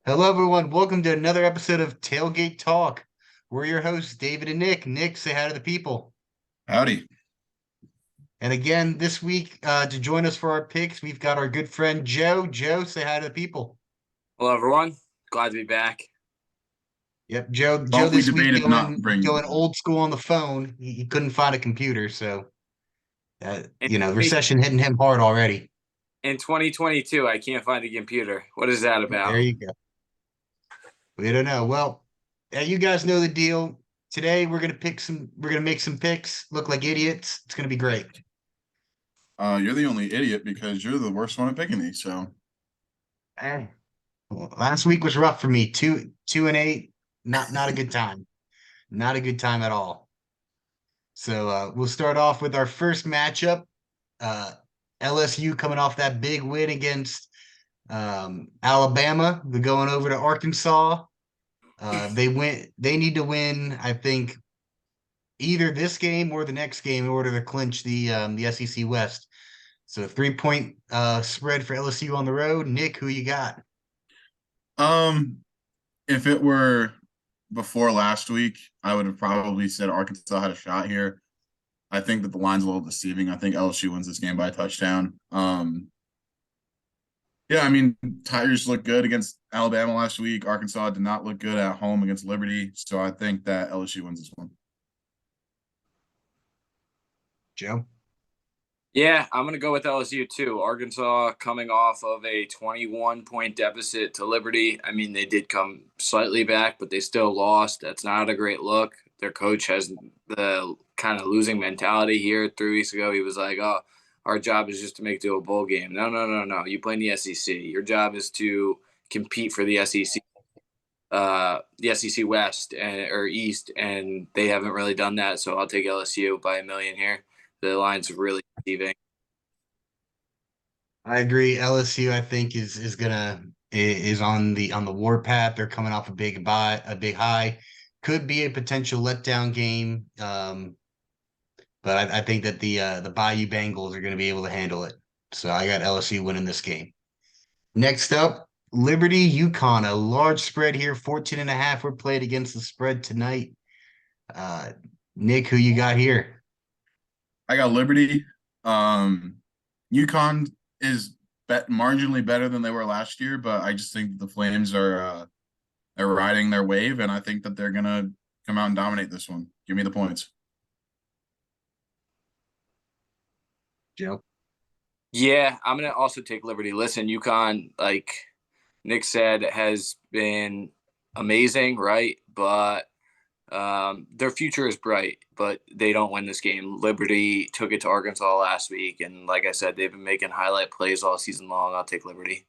Hello, everyone. Welcome to another episode of Tailgate Talk. We're your hosts, David and Nick. Nick, say hi to the people. Howdy. And again, this week, to join us for our picks, we've got our good friend Joe. Joe, say hi to the people. Hello, everyone. Glad to be back. Yep, Joe. Joe, Well, we this week debated not going bringing. going old school on the phone. He couldn't find a computer, so In, recession hitting him hard already. in 2022, I can't find a computer. What is that There about? you go. We don't know. Well, you guys know the deal. Today, we're gonna pick some. We're gonna make some picks. Look like idiots. It's gonna be great. You're the only idiot because you're the worst one at picking these. So Eh, Well, last week was rough for me. Two and eight. Not a good time. Not a good time at all. So we'll start off with our first matchup. Uh, LSU coming off that big win against Alabama. They're going over to Arkansas. They need to win, I think, either this game or the next game in order to clinch the SEC West. So 3-point spread for LSU on the road. Nick, who you got? um if it were before last week, I would have probably said Arkansas had a shot here. I think that the line's a little deceiving. I think LSU wins this game by a touchdown. Yeah, I mean, Tigers looked good against Alabama last week. Arkansas did not look good at home against Liberty. So I think that LSU wins this one. Joe? Yeah, I'm going to go with LSU too. Arkansas coming off of a 21-point deficit to Liberty. I mean, they did come slightly back, but they still lost. That's not a great look. Their coach has the kind of losing mentality here. 3 weeks ago, he was like, oh, our job is just to make it to a bowl game. No, no, no, no. You play in the SEC. Your job is to compete for the SEC West or East, and they haven't really done that. So I'll take LSU by a million here. The line's really deceiving. I agree. LSU, I think, is on the warpath. They're coming off a big high. Could be a potential letdown game. But I think that the Bayou Bengals are going to be able to handle it. So I got LSU winning this game. Next up, Liberty, UConn, a large spread here, 14 and a half. We're played against the spread tonight. Uh, Nick, who you got here? I got Liberty. Um, UConn is marginally better than they were last year, but I just think the Flames are riding their wave, and I think that they're gonna come out and dominate this one. Give me the points. Joe. Yeah, I'm gonna also take Liberty. Listen, UConn, like Nick said, has been amazing, right? But their future is bright, but they don't win this game. Liberty took it to Arkansas last week, and like I said, they've been making highlight plays all season long. I'll take Liberty.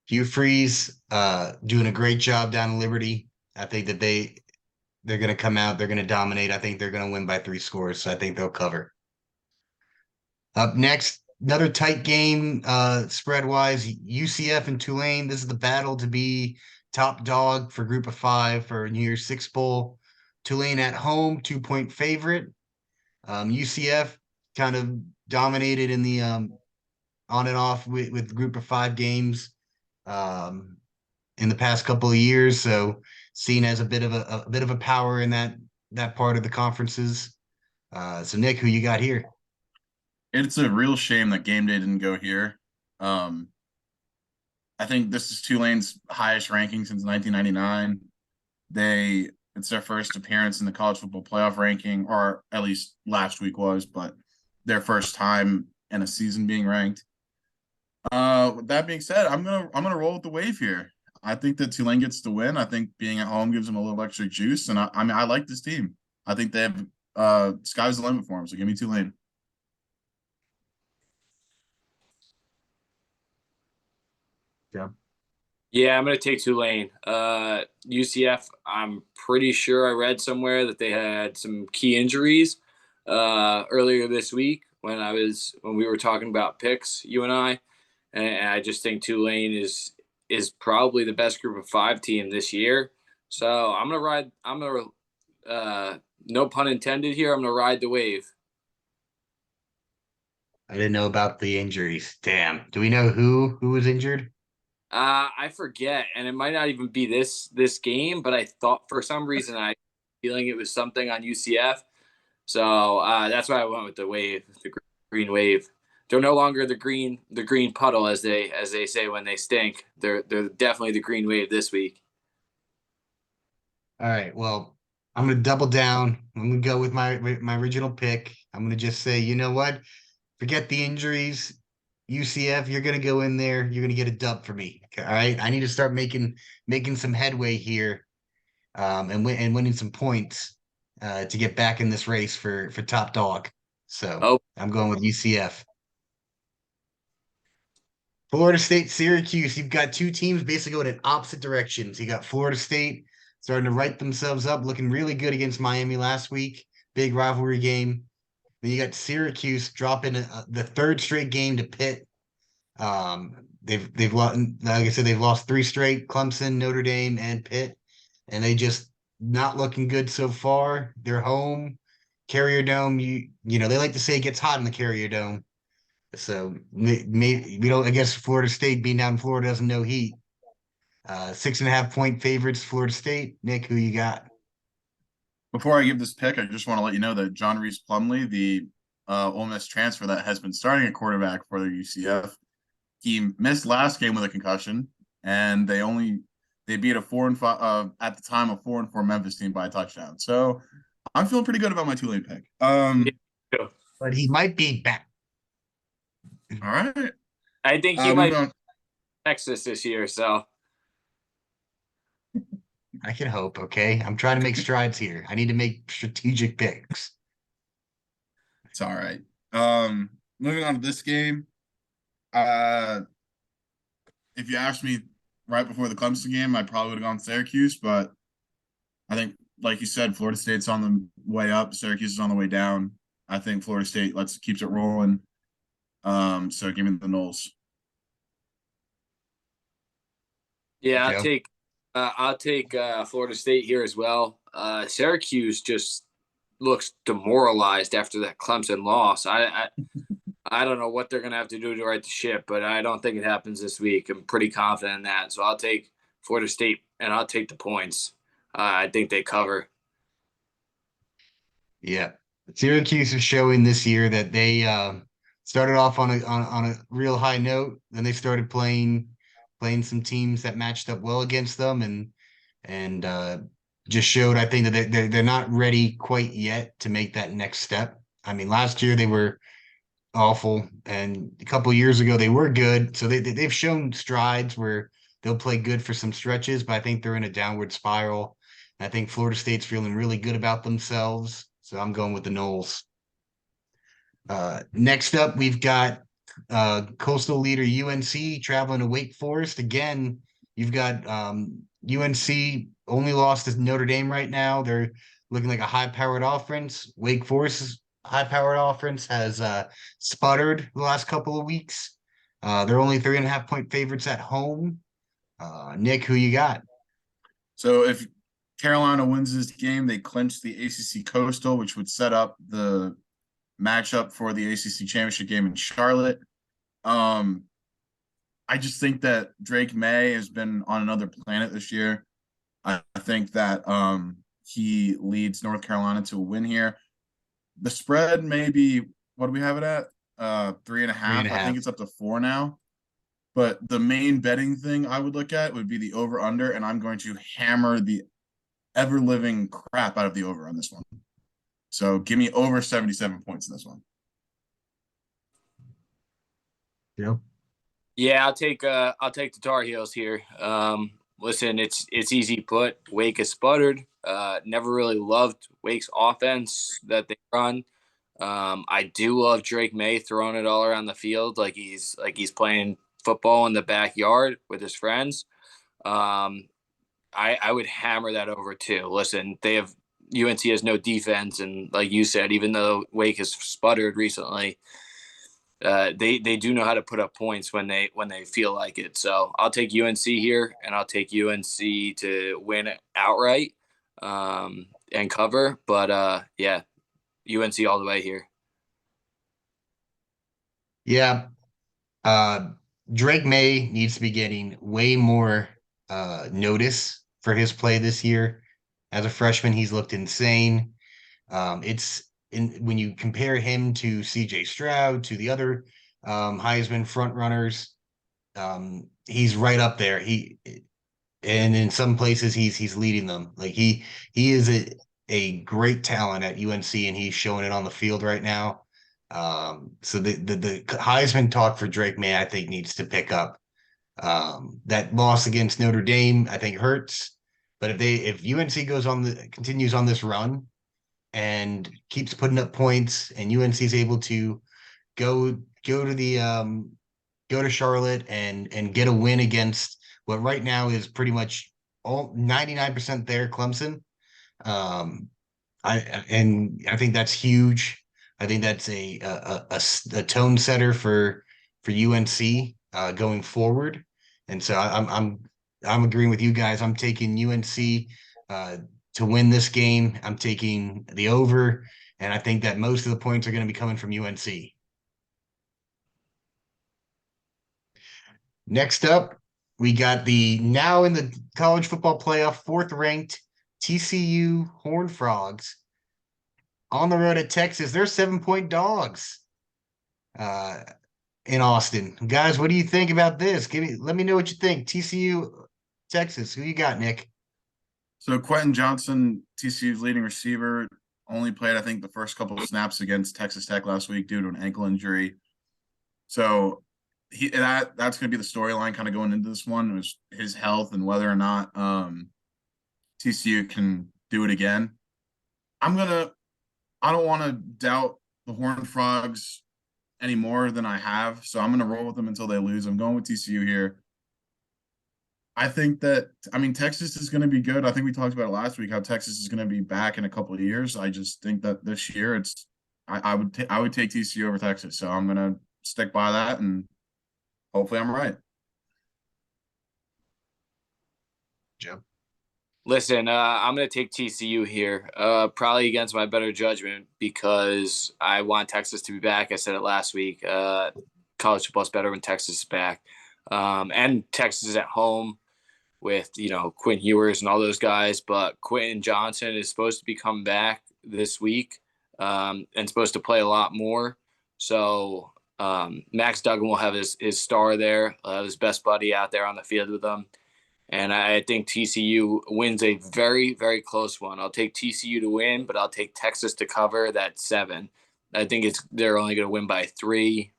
Hugh Freeze doing a great job down in Liberty. I think that they're going to come out, they're going to dominate. I think they're going to win by 3 scores, so I think they'll cover. Up next, another tight game spread wise, UCF and Tulane. This is the battle to be top dog for Group of Five for New Year's Six Bowl. Tulane at home, 2-point favorite. UCF kind of dominated in the on and off with Group of Five games in the past couple of years, so seen as a bit of a power in that part of the conferences. So Nick, who you got here? It's a real shame that game day didn't go here. Um, I think this is Tulane's highest ranking since 1999. It's their first appearance in the college football playoff ranking, or at least last week was, but their first time in a season being ranked. With that being said, I'm gonna roll with the wave here. I think that Tulane gets the win. I think being at home gives them a little extra juice, and I mean I like this team. I think they have sky's the limit for them. So give me Tulane. Yeah. Yeah, I'm gonna take Tulane. UCF, I'm pretty sure I read somewhere that they had some key injuries earlier this week when we were talking about picks, you and I, and I just think Tulane is probably the best Group of Five team this year. So I'm gonna ride. I'm gonna no pun intended here. I'm gonna ride the wave. I didn't know about the injuries. Damn. Do we know who was injured? I forget, and it might not even be this game, but I thought for some reason I feeling it was something on UCF. So that's why I went with the wave, the green wave. They're no longer the green puddle as they say when they stink. They're definitely the green wave this week. All right. Well, I'm gonna double down. I'm gonna go with my original pick. I'm gonna just say, you know what? Forget the injuries. UCF, you're gonna go in there. You're gonna get a dub for me. All right. I need to start making some headway here, and winning some points, to get back in this race for top dog. So Oh, I'm going with UCF. Florida State, Syracuse. You've got two teams basically going in opposite directions. You got Florida State starting to right themselves up, looking really good against Miami last week. Big rivalry game. Then you got Syracuse dropping the third straight game to Pitt. They've lost, like I said, they've lost three straight: Clemson, Notre Dame, and Pitt, and they just not looking good so far. They're home, Carrier Dome. You know they like to say it gets hot in the Carrier Dome. So maybe we don't. I guess Florida State being down in Florida doesn't know heat. 6.5 point favorites, Florida State. Nick, who you got? Before I give this pick, I just want to let you know that John Reese Plumlee, the Ole Miss transfer that has been starting at quarterback for the UCF, he missed last game with a concussion, and they beat a 4-5 at the time a 4-4 Memphis team by a touchdown. So I'm feeling pretty good about my Tulane pick. yeah. But he might be back. All right, I think he moving might on. Texas this year. So I can hope. Okay, I'm trying to make strides here. I need to make strategic picks. It's all right. Moving on to this game. Uh, if you asked me right before the Clemson game, I probably would have gone Syracuse, but I think, like you said, Florida State's on the way up. Syracuse is on the way down. I think Florida State keeps it rolling. So give me the Noles. yeah, I'll Joe? take Florida State here as well. Syracuse just looks demoralized after that Clemson loss. I don't know what they're gonna have to do to right the ship, but I don't think it happens this week. I'm pretty confident in that. So I'll take Florida State and I'll take the points. I think they cover. Yeah. Syracuse is showing this year that they started off on a real high note. Then they started playing some teams that matched up well against them, and just showed, I think, that they're not ready quite yet to make that next step. I mean, last year they were awful, and a couple of years ago they were good. So they've shown strides where they'll play good for some stretches, but I think they're in a downward spiral. I think Florida State's feeling really good about themselves, so I'm going with the Noles. Next up, we've got coastal leader UNC traveling to Wake Forest again. You've got UNC only lost to Notre Dame right now. They're looking like a high-powered offense. Wake Forest's high-powered offense has sputtered the last couple of weeks. They're only 3.5 point favorites at home. Nick, who you got? So if Carolina wins this game, they clinch the ACC Coastal, which would set up the matchup for the ACC championship game in Charlotte. I just think that Drake May has been on another planet this year. I think that he leads North Carolina to a win here. The spread maybe, what do we have it at? 3.5. I think it's up to 4 now. But the main betting thing I would look at would be the over under, and I'm going to hammer the ever living crap out of the over on this one. So give me over 77 points in this one. Yeah. Yeah, I'll take the Tar Heels here. Listen, it's easy put. Wake has sputtered. Never really loved Wake's offense that they run. I do love Drake May throwing it all around the field like he's playing football in the backyard with his friends. Um, I would hammer that over too. Listen, UNC has no defense, and like you said, even though Wake has sputtered recently, they do know how to put up points when they feel like it. So I'll take UNC here, and I'll take UNC to win outright and cover. But yeah, UNC all the way here. Yeah. Drake May needs to be getting way more notice for his play this year. As a freshman, he's looked insane. It's when you compare him to CJ Stroud, to the other Heisman front runners, he's right up there. And in some places he's leading them. Like he is a great talent at UNC, and he's showing it on the field right now. So the Heisman talk for Drake May, I think, needs to pick up. That loss against Notre Dame, I think, hurts. But if UNC continues on this run and keeps putting up points, and UNC is able to go to the go to Charlotte and get a win against what right now is pretty much all 99% there, Clemson. Um, I think that's huge. I think that's a tone setter for UNC going forward. And so I'm agreeing with you guys. I'm taking UNC to win this game. I'm taking the over, and I think that most of the points are going to be coming from UNC. Next up, we got the now in the college football playoff, fourth ranked TCU Horned Frogs on the road at Texas. They're 7-point dogs uh, in Austin. Guys, what do you think about this? Let me know what you think. TCU, Texas. Who you got, Nick? So Quentin Johnson, TCU's leading receiver, only played, I think, the first couple of snaps against Texas Tech last week due to an ankle injury. So that's going to be the storyline kind of going into this one, was his health and whether or not TCU can do it again. I don't want to doubt the Horned Frogs any more than I have, so I'm going to roll with them until they lose. I'm going with TCU here. I think Texas is going to be good. I think we talked about it last week, how Texas is going to be back in a couple of years. I just think that this year I would take TCU over Texas. So I'm going to stick by that, and hopefully I'm right. Joe. Listen, I'm going to take TCU here, probably against my better judgment, because I want Texas to be back. I said it last week. College football is better when Texas is back. And Texas is at home with, Quinn Ewers and all those guys. But Quentin Johnson is supposed to be coming back this week and supposed to play a lot more. So Max Duggan will have his star there, his best buddy out there on the field with him. And I think TCU wins a very, very close one. I'll take TCU to win, but I'll take Texas to cover that 7. I think they're only going to win by 3,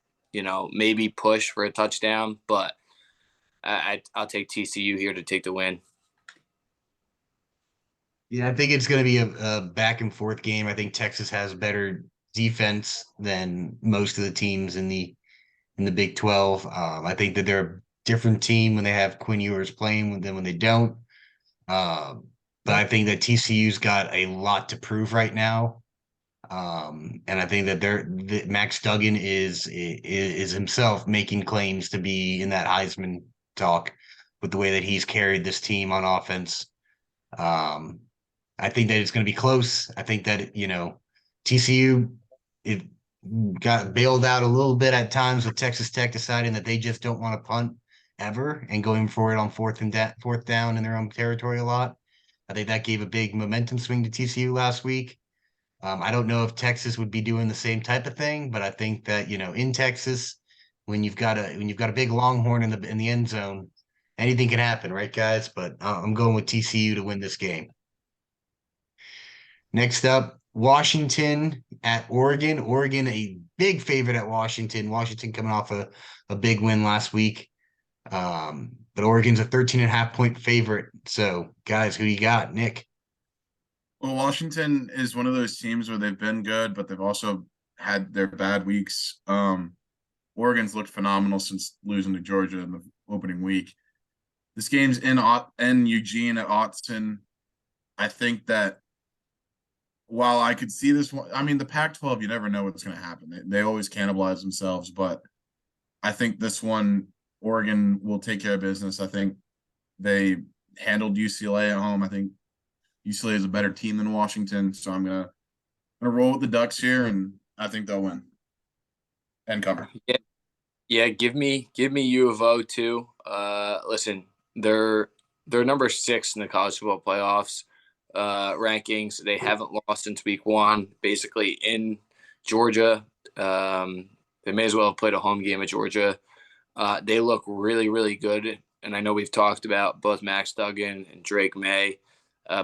maybe push for a touchdown, but I'll take TCU here to take the win. Yeah, I think it's going to be a back and forth game. I think Texas has better defense than most of the teams in the Big 12. I think that they're a different team when they have Quinn Ewers playing than when they don't. But I think that TCU's got a lot to prove right now. And I think that Max Duggan is himself making claims to be in that Heisman talk with the way that he's carried this team on offense. I think that it's going to be close. I think that, TCU it got bailed out a little bit at times with Texas Tech deciding that they just don't want to punt ever and going for it on fourth down in their own territory a lot. I think that gave a big momentum swing to TCU last week. I don't know if Texas would be doing the same type of thing, but I think that, in Texas, when you've got a big Longhorn in the end zone, anything can happen, right, guys? But I'm going with TCU to win this game. Next up, Washington at Oregon. Oregon, a big favorite at Washington. Washington coming off a big win last week. But Oregon's a 13.5-point favorite. So, guys, who you got? Nick? Well, Washington is one of those teams where they've been good, but they've also had their bad weeks. Oregon's looked phenomenal since losing to Georgia in the opening week. This game's in Eugene at Autzen. I think that while I could see this one, the Pac-12, you never know what's going to happen. They always cannibalize themselves, but I think this one, Oregon will take care of business. I think they handled UCLA at home. I think UCLA is a better team than Washington, so I'm gonna roll with the Ducks here, and I think they'll win and cover. Yeah, Yeah, give me U of O too. Listen, they're number 6 in the college football playoffs rankings. They haven't lost since week 1, basically in Georgia. They may as well have played a home game at Georgia. They look really, really good. And I know we've talked about both Max Duggan and Drake May.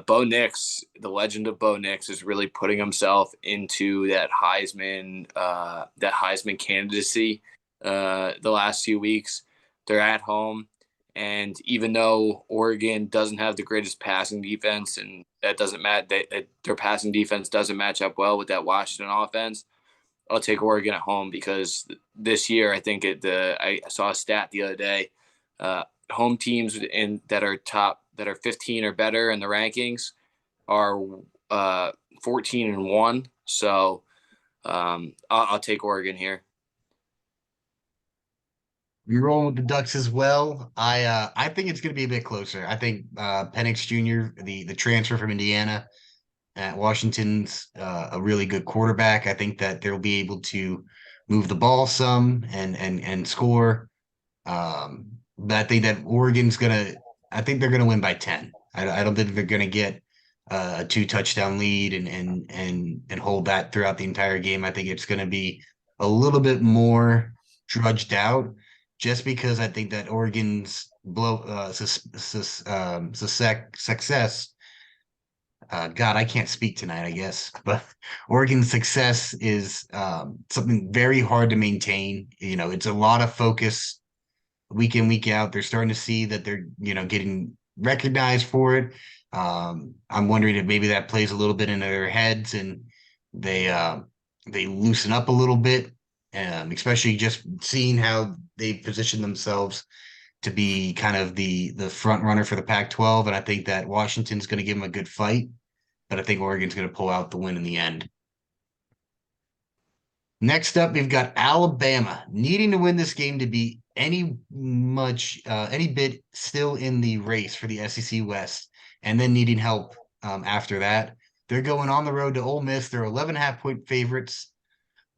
Bo Nix, the legend of Bo Nix, is really putting himself into that Heisman candidacy. The last few weeks, they're at home, and even though Oregon doesn't have the greatest passing defense, and that doesn't matter, their passing defense doesn't match up well with that Washington offense. I'll take Oregon at home because this year I think I saw a stat the other day. Home teams that are 15 or better in the rankings are 14-1. So I'll take Oregon here. You're rolling with the Ducks as well. I think it's going to be a bit closer. I think Penix Jr., the transfer from Indiana at Washington's a really good quarterback. I think that they'll be able to move the ball some and score. But I think that I think they're gonna win by 10. I don't think they're gonna get a 2 touchdown lead and hold that throughout the entire game. I think it's gonna be a little bit more drudged out, just because I think that Oregon's success. God, I can't speak tonight, I guess, but Oregon's success is something very hard to maintain. It's a lot of focus week in, week out. They're starting to see that they're, getting recognized for it. I'm wondering if maybe that plays a little bit into their heads and they loosen up a little bit, especially just seeing how they position themselves to be kind of the front runner for the Pac-12. And I think that Washington's going to give them a good fight, but I think Oregon's going to pull out the win in the end. Next up, we've got Alabama needing to win this game to be any bit still in the race for the SEC West, and then needing help after that. They're going on the road to Ole Miss. They're 11.5-point favorites.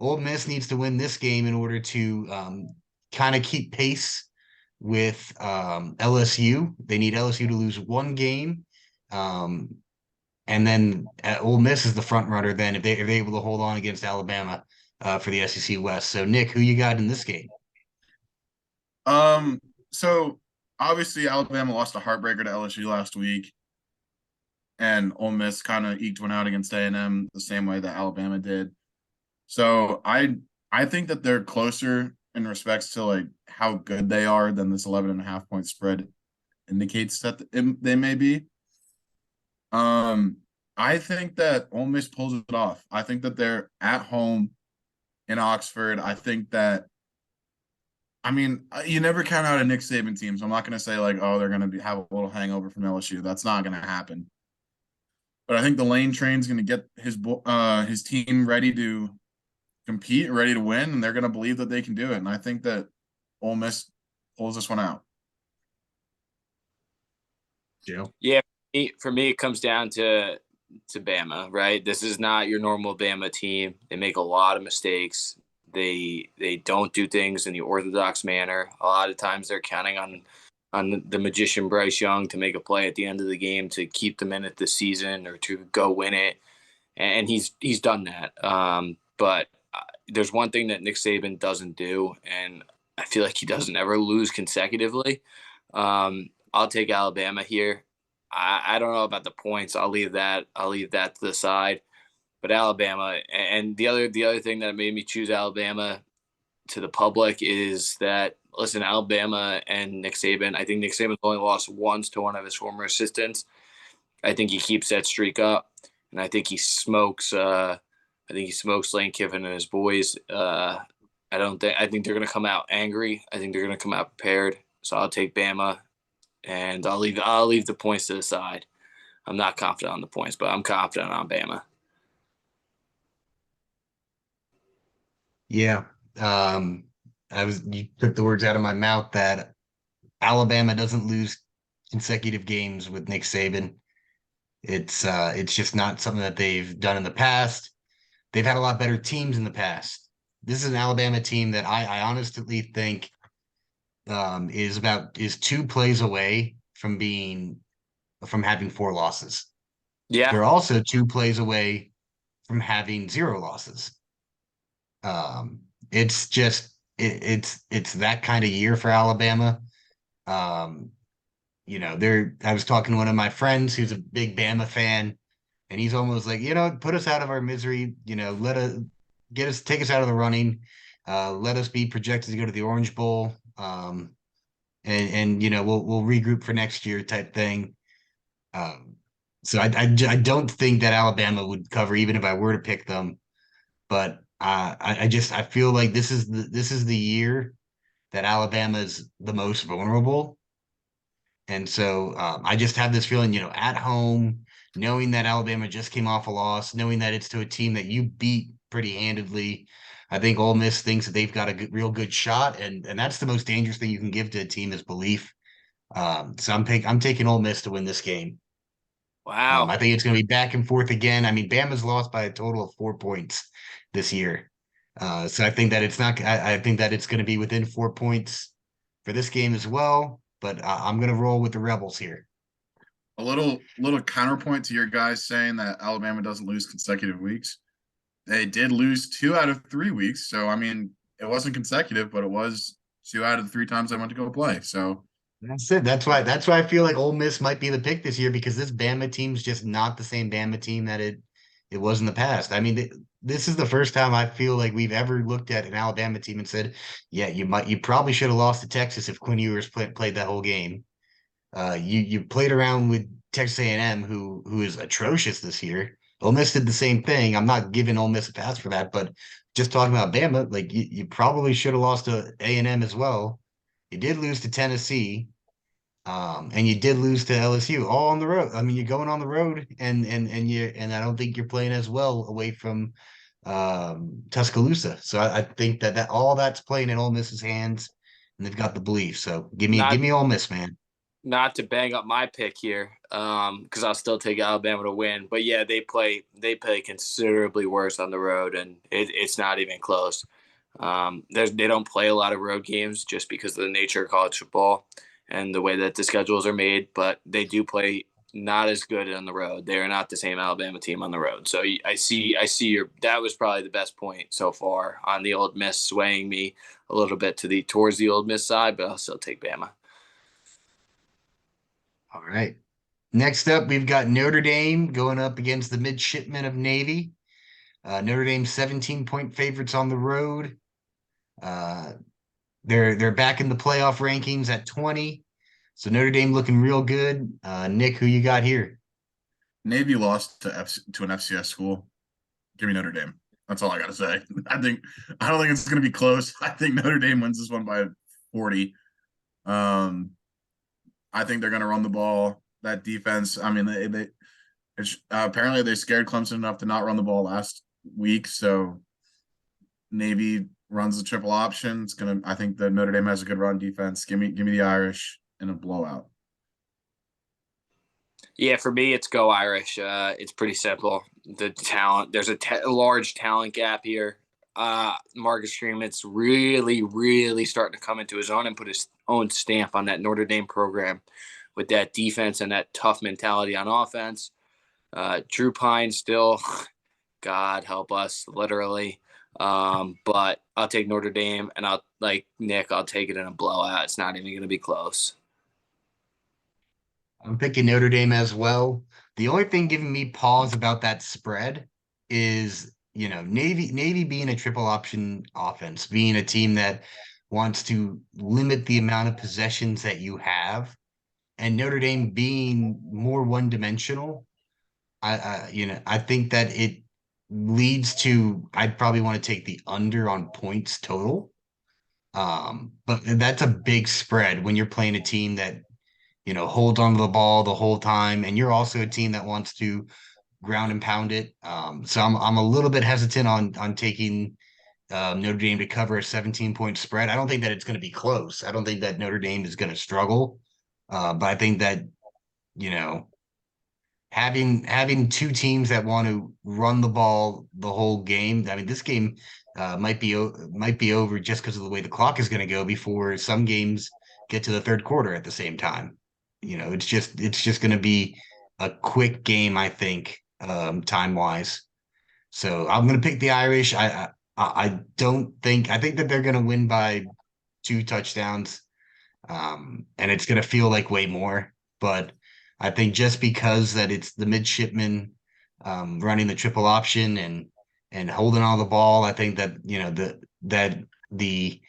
Ole Miss needs to win this game in order to kind of keep pace with LSU. They need LSU to lose one game. And then Ole Miss is the front runner then if they're able to hold on against Alabama for the SEC West. So, Nick, who you got in this game? So obviously Alabama lost a heartbreaker to LSU last week, and Ole Miss kind of eked one out against A&M the same way that Alabama did. So I think that they're closer in respects to like how good they are than this 11.5-point spread indicates that they may be. I think that Ole Miss pulls it off. I think that they're at home in Oxford. I think that, you never count out a Nick Saban team, so I'm not going to say like, oh, they're going to have a little hangover from LSU. That's not going to happen. But I think the Lane Train's going to get his team ready to compete, ready to win, and they're going to believe that they can do it. And I think that Ole Miss pulls this one out. Joe? Yeah, for me, it comes down to Bama, right? This is not your normal Bama team. They make a lot of mistakes. They don't do things in the orthodox manner. A lot of times they're counting on the magician Bryce Young to make a play at the end of the game to keep them in it this season or to go win it, and he's done that. But there's one thing that Nick Saban doesn't do, and I feel like he doesn't ever lose consecutively. I'll take Alabama here. I don't know about the points. I'll leave that to the side. But Alabama, and the other thing that made me choose Alabama to the public is that, listen, Alabama and Nick Saban. I think Nick Saban's only lost once to one of his former assistants. I think he keeps that streak up, and I think he smokes. I think he smokes Lane Kiffin and his boys. I think they're going to come out angry. I think they're going to come out prepared. So I'll take Bama, and I'll leave the points to the side. I'm not confident on the points, but I'm confident on Bama. Yeah. You took the words out of my mouth that Alabama doesn't lose consecutive games with Nick Saban. It's just not something that they've done in the past. They've had a lot better teams in the past. this is an Alabama team that I honestly think is 2 plays away from having 4 losses. Yeah. They're also 2 plays away from having 0 losses. Um, it's just it's that kind of year for Alabama. Um, I was talking to one of my friends who's a big Bama fan, and he's almost like, put us out of our misery, take us out of the running, let us be projected to go to the Orange Bowl, and we'll regroup for next year type thing. Um, so I don't think that Alabama would cover even if I were to pick them, but I feel like this is the year that Alabama's the most vulnerable. And so I just have this feeling, at home, knowing that Alabama just came off a loss, knowing that it's to a team that you beat pretty handedly. I think Ole Miss thinks that they've got a real good shot, and that's the most dangerous thing you can give to a team is belief. So I'm taking Ole Miss to win this game. Wow. I think it's going to be back and forth again. I mean, Bama's lost by a total of 4 points this year. So I think that it's not. I think that it's going to be within 4 points for this game as well. But I'm going to roll with the Rebels here. A little counterpoint to your guys saying that Alabama doesn't lose consecutive weeks. They did lose 2 out of 3 weeks. So I mean, it wasn't consecutive, but it was 2 out of the 3 times they went to go play. So That's it. That's why I feel like Ole Miss might be the pick this year because this Bama team's just not the same Bama team that it was in the past. I mean, this is the first time I feel like we've ever looked at an Alabama team and said, "Yeah, you probably should have lost to Texas if Quinn Ewers played that whole game." You played around with Texas A&M, who is atrocious this year. Ole Miss did the same thing. I'm not giving Ole Miss a pass for that, but just talking about Bama, like you probably should have lost to A&M as well. You did lose to Tennessee, and you did lose to LSU, all on the road. I mean, you're going on the road, and I don't think you're playing as well away from Tuscaloosa. So I think that all that's playing in Ole Miss's hands, and they've got the belief. So give Not me Ole Miss, man. not to bang up my pick here, because I'll still take Alabama to win. But yeah, they play considerably worse on the road, and it's not even close. They don't play a lot of road games just because of the nature of college football and the way that the schedules are made. But they do play not as good on the road. They are not the same Alabama team on the road. So I see your that was probably the best point so far on the Ole Miss, swaying me a little bit towards the Ole Miss side, but I'll still take Bama. All right. Next up, we've got Notre Dame going up against the Midshipmen of Navy. Notre Dame 17-point favorites on the road. Uh, they're back in the playoff rankings at 20. So Notre Dame looking real good. Nick, who you got here? Navy lost to an FCS school. Give me Notre Dame. That's all I gotta say. I don't think it's gonna be close. I think Notre Dame wins this one by 40. I think they're gonna run the ball. That defense. I mean, apparently they scared Clemson enough to not run the ball last week. So Navy runs the triple option. I think that Notre Dame has a good run defense. Give me the Irish in a blowout. Yeah, for me, it's go Irish. It's pretty simple. The talent, there's a large talent gap here. Marcus Freeman's really, really starting to come into his own and put his own stamp on that Notre Dame program with that defense and that tough mentality on offense. Drew Pine still, God help us, literally. But I'll take Notre Dame, and I'll like Nick. I'll take it in a blowout. It's not even going to be close. I'm picking Notre Dame as well. The only thing giving me pause about that spread is, Navy being a triple option offense, being a team that wants to limit the amount of possessions that you have, and Notre Dame being more one-dimensional. I think that it leads to I'd probably want to take the under on points total. But that's a big spread when you're playing a team that holds onto the ball the whole time, and you're also a team that wants to ground and pound it. So I'm a little bit hesitant on taking Notre Dame to cover a 17-point spread. I don't think that it's going to be close. I don't think that Notre Dame is going to struggle, but I think that you know having two teams that want to run the ball the whole game. I mean, this game might be over just because of the way the clock is going to go before some games get to the third quarter at the same time. It's just going to be a quick game, I think, time wise. So I'm going to pick the Irish. I don't think I think that they're going to win by 2 touchdowns, and it's going to feel like way more. But I think just because that it's the midshipmen running the triple option and holding all the ball, I think that the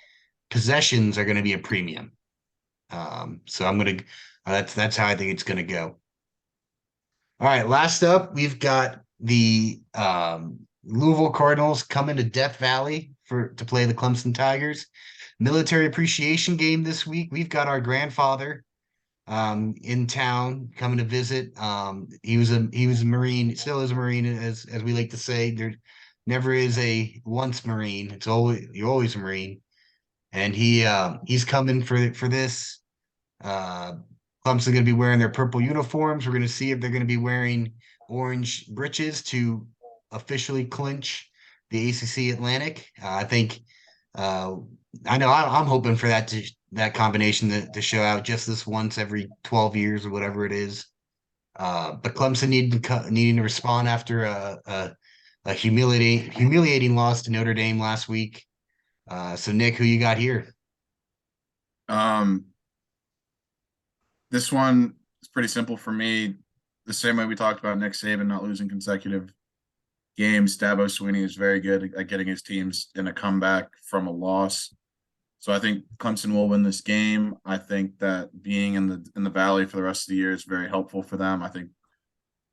possessions are going to be a premium. So I'm gonna that's how I think it's going to go. All right, last up, we've got the Louisville Cardinals coming to Death Valley to play the Clemson Tigers. Military appreciation game this week. We've got our grandfather in town coming to visit. He was a Marine, still is a Marine, as we like to say. There never is a once Marine. You're always a Marine. And he's coming for this. Uh, Clemson going to be wearing their purple uniforms. We're going to see if they're going to be wearing orange breeches to officially clinch the ACC Atlantic. I think I know I'm hoping for that combination to show out just this once every 12 years or whatever it is. But Clemson needing to respond after a humiliating loss to Notre Dame last week. So Nick, who you got here? Um, this one is pretty simple for me. The same way we talked about Nick Saban not losing consecutive games, Dabo Swinney is very good at getting his teams in a comeback from a loss. So I think Clemson will win this game. I think that being in the Valley for the rest of the year is very helpful for them.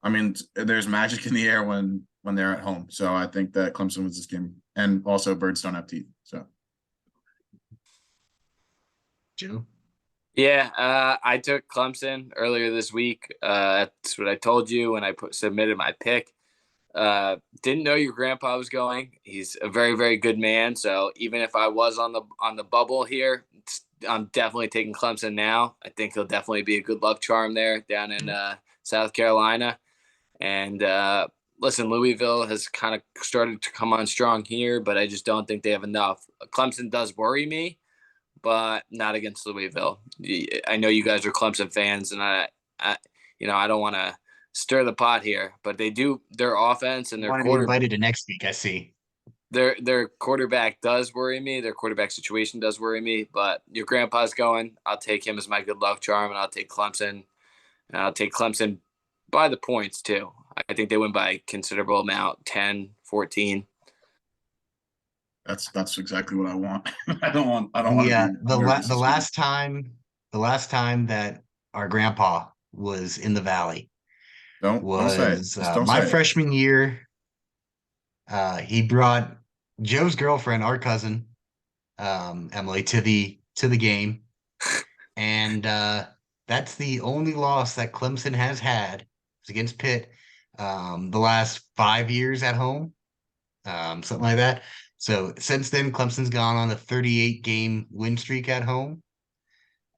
I mean, there's magic in the air when they're at home. So I think that Clemson wins this game, and also birds don't have teeth. So, Joe. Yeah, I took Clemson earlier this week. That's what I told you when I submitted my pick. Didn't know your grandpa was going. He's a very, very good man. So even if I was on the bubble here, I'm definitely taking Clemson now. I think he'll definitely be a good luck charm there down in South Carolina. And listen, Louisville has kind of started to come on strong here, but I just don't think they have enough. Clemson does worry me, but not against Louisville. I know you guys are Clemson fans, and I don't want to stir the pot here, but they do. Their offense and their Want to be invited to next week, I see. Their quarterback does worry me. Their quarterback situation does worry me. But your grandpa's going. I'll take him as my good luck charm, and I'll take Clemson. And I'll take Clemson by the points too. I think they win by a considerable amount, 10, 14. that's exactly what I want. I don't want to the last time that our grandpa was in the Valley don't say it. Just don't my say freshman year. He brought Joe's girlfriend, our cousin, Emily, to the game, and that's the only loss that Clemson has had. It's against Pitt, the last 5 years at home, something like that. So since then, Clemson's gone on a 38 game win streak at home.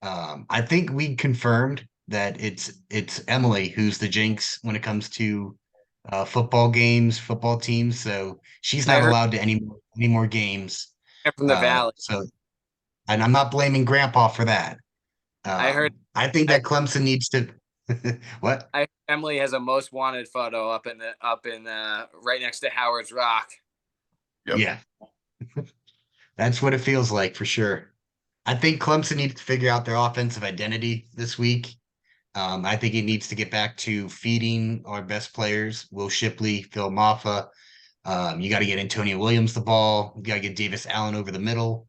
I think we confirmed that it's Emily who's the jinx when it comes to football games, football teams. So she's not allowed to any more games. From the Valley. And I'm not blaming Grandpa for that. I think that Clemson needs to. What? Emily has a most wanted photo up in right next to Howard's Rock. Yep. Yeah, that's what it feels like for sure. I think Clemson needs to figure out their offensive identity this week. I think it needs to get back to feeding our best players, Will Shipley, Phil Maffa. You got to get Antonio Williams the ball. You got to get Davis Allen over the middle.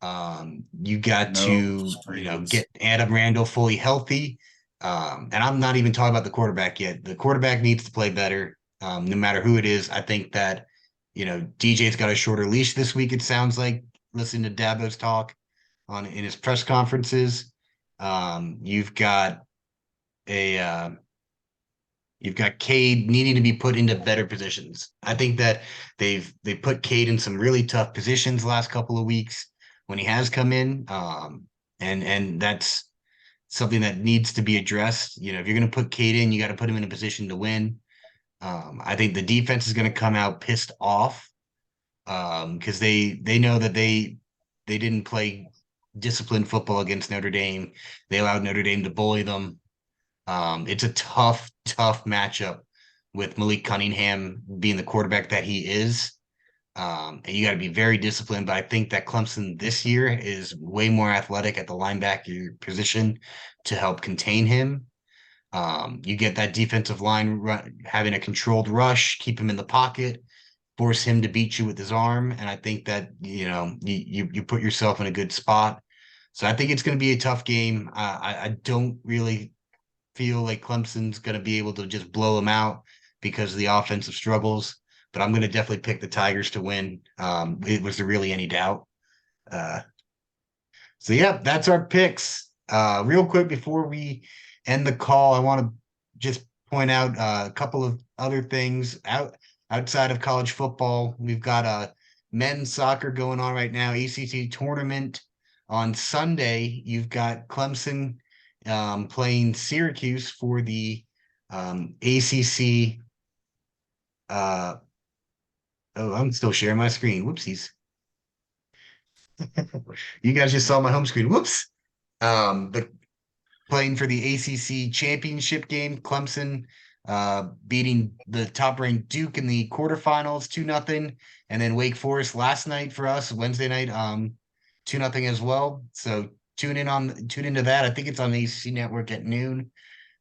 You got to get Adam Randall fully healthy. And I'm not even talking about the quarterback yet. The quarterback needs to play better, no matter who it is. I think that DJ's got a shorter leash this week. It sounds like listening to Dabo's talk in his press conferences. You've got Cade needing to be put into better positions. I think that they put Cade in some really tough positions the last couple of weeks when he has come in. And that's something that needs to be addressed. You know, if you're going to put Cade in, you got to put him in a position to win. I think the defense is going to come out pissed off because they know that they didn't play disciplined football against Notre Dame. They allowed Notre Dame to bully them. It's a tough matchup with Malik Cunningham being the quarterback that he is. And you got to be very disciplined. But I think that Clemson this year is way more athletic at the linebacker position to help contain him. You get that defensive line having a controlled rush, keep him in the pocket, force him to beat you with his arm. And I think that, you know, you put yourself in a good spot. So I think it's going to be a tough game. I don't really feel like Clemson's going to be able to just blow them out because of the offensive struggles. But I'm going to definitely pick the Tigers to win. Was there really any doubt? So yeah, that's our picks. Real quick before we end the call, I want to just point out a couple of other things outside of college football. We've got men's soccer going on right now, ACC tournament on Sunday. You've got Clemson playing Syracuse for the ACC. Oh, I'm still sharing my screen. Whoopsies. You guys just saw my home screen. Whoops. But playing for the ACC championship game, Clemson beating the top-ranked Duke in the quarterfinals 2-0, and then Wake Forest last night for us, Wednesday night, 2-0 as well. So tune into that. I think it's on the ACC network at noon.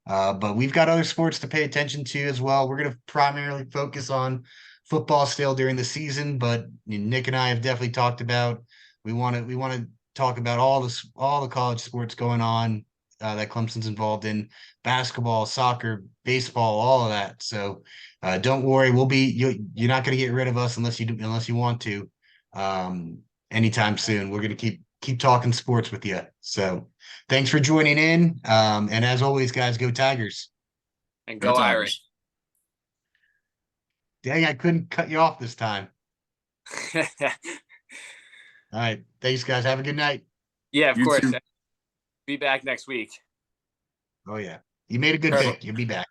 But we've got other sports to pay attention to as well. We're going to primarily focus on football still during the season, but Nick and I have definitely talked about we want to talk about all the college sports going on that Clemson's involved in: basketball, soccer, baseball, all of that. So don't worry, you're not going to get rid of us unless you want to. Anytime soon, we're going to keep talking sports with you. So thanks for joining in. And as always, guys, go Tigers. And go Irish. Dang, I couldn't cut you off this time. All right. Thanks, guys. Have a good night. Yeah, of You course. too. Be back next week. Oh, yeah. You made a good Perfect. pick. You'll be back.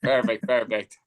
Perfect.